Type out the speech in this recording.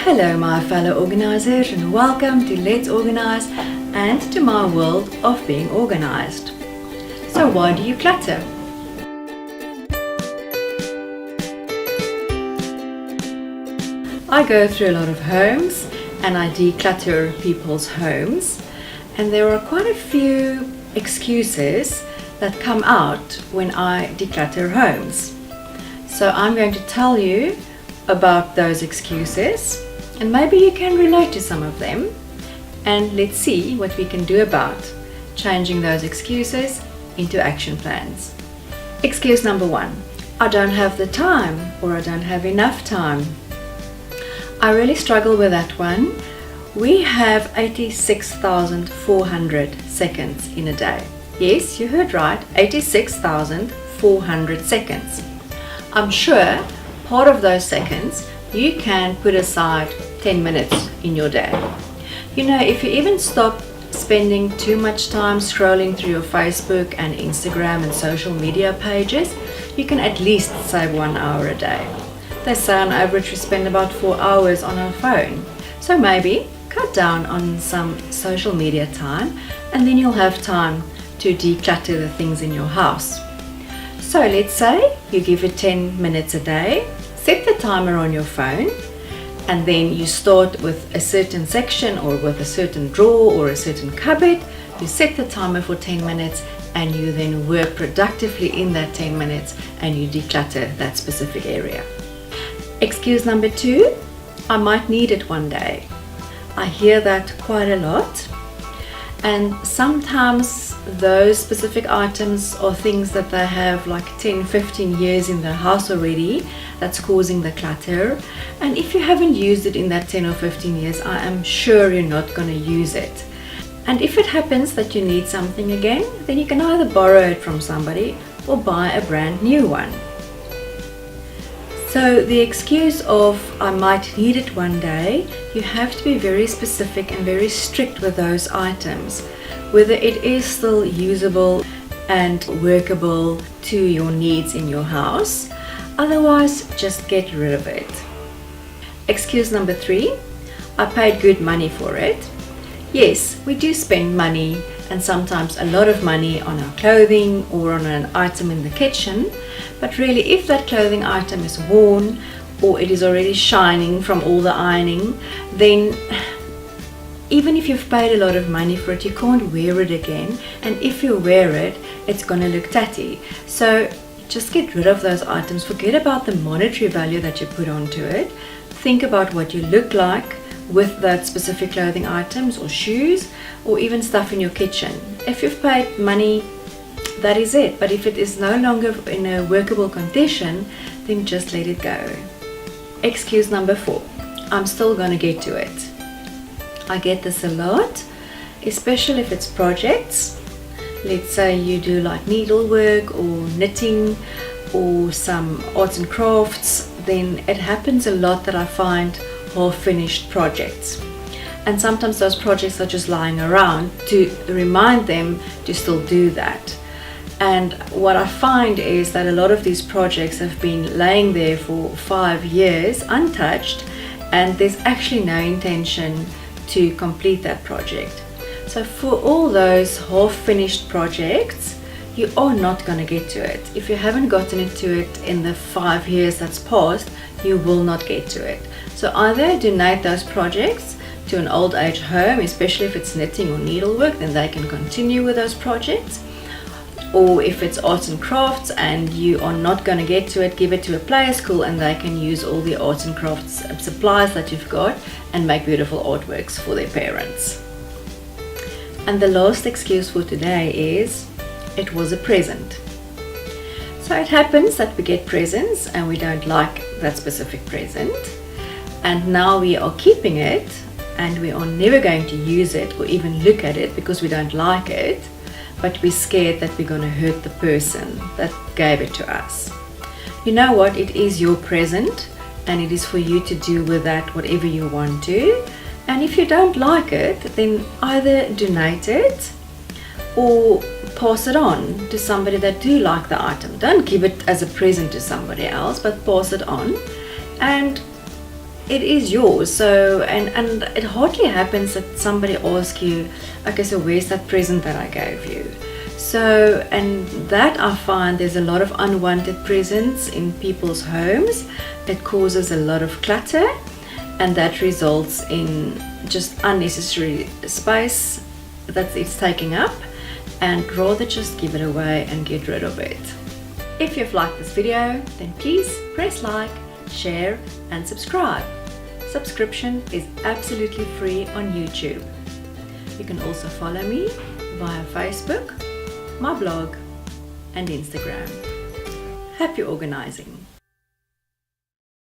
Hello my fellow organisers and welcome to Let's Organise and to my world of being organised. So why do you clutter? I go through a lot of homes and I declutter people's homes, and there are quite a few excuses that come out when I declutter homes. So I'm going to tell you about those excuses, and maybe you can relate to some of them, and let's see what we can do about changing those excuses into action plans. Excuse number one: I don't have the time, or I don't have enough time. I really struggle with that one. We have 86,400 seconds in a day. Yes, you heard right, 86,400 seconds. I'm sure part of those seconds you can put aside 10 minutes in your day. You know, if you even stop spending too much time scrolling through your Facebook and Instagram and social media pages, you can at least save 1 hour a day. They say on average we spend about 4 hours on our phone. So maybe cut down on some social media time, and then you'll have time to declutter the things in your house. So let's say you give it 10 minutes a day, set the timer on your phone, and then you start with a certain section or with a certain drawer or a certain cupboard. You set the timer for 10 minutes and you then work productively in that 10 minutes and you declutter that specific area. Excuse number two: I might need it one day. I hear that quite a lot, and sometimes those specific items are things that they have like 10-15 years in their house already that's causing the clutter, and if you haven't used it in that 10 or 15 years, I am sure you're not going to use it. And if it happens that you need something again, then you can either borrow it from somebody or buy a brand new one. So the excuse of I might need it one day, you have to be very specific and very strict with those items, whether it is still usable and workable to your needs in your house. Otherwise, just get rid of it. Excuse number three: I paid good money for it. Yes, we do spend money, and sometimes a lot of money, on our clothing or on an item in the kitchen, but really if that clothing item is worn or it is already shining from all the ironing, then even if you've paid a lot of money for it, you can't wear it again, and if you wear it, it's going to look tatty. So just get rid of those items. Forget about the monetary value that you put onto it. Think about what you look like with that specific clothing items or shoes or even stuff in your kitchen. If you've paid money, that is it. But if it is no longer in a workable condition, then just let it go. Excuse number four: I'm still going to get to it. I get this a lot, especially if it's projects. Let's say you do like needlework or knitting or some arts and crafts, then it happens a lot that I find half-finished projects. And sometimes those projects are just lying around to remind them to still do that. And what I find is that a lot of these projects have been laying there for 5 years untouched, and there's actually no intention to complete that project. So for all those half-finished projects, you are not going to get to it. If you haven't gotten into it in the 5 years that's passed, you will not get to it. So either donate those projects to an old age home, especially if it's knitting or needlework, then they can continue with those projects. Or if it's arts and crafts and you are not going to get to it, give it to a player school and they can use all the arts and crafts supplies that you've got and make beautiful artworks for their parents. And the last excuse for today is it was a present. So it happens that we get presents and we don't like that specific present, and now we are keeping it and we are never going to use it or even look at it because we don't like it, but we're scared that we're going to hurt the person that gave it to us. You know what? It is your present and it is for you to do with that whatever you want to. And if you don't like it, then either donate it or pass it on to somebody that do like the item. Don't give it as a present to somebody else, but pass it on. And it is yours. So and it hardly happens that somebody asks you, okay, so where's that present that I gave you? So, and that I find there's a lot of unwanted presents in people's homes. It causes a lot of clutter, and that results in just unnecessary space that it's taking up, and rather just give it away and get rid of it. If you've liked this video, then please press like, share and subscribe. Subscription is absolutely free on YouTube. You can also follow me via Facebook, my blog and Instagram. Happy organizing!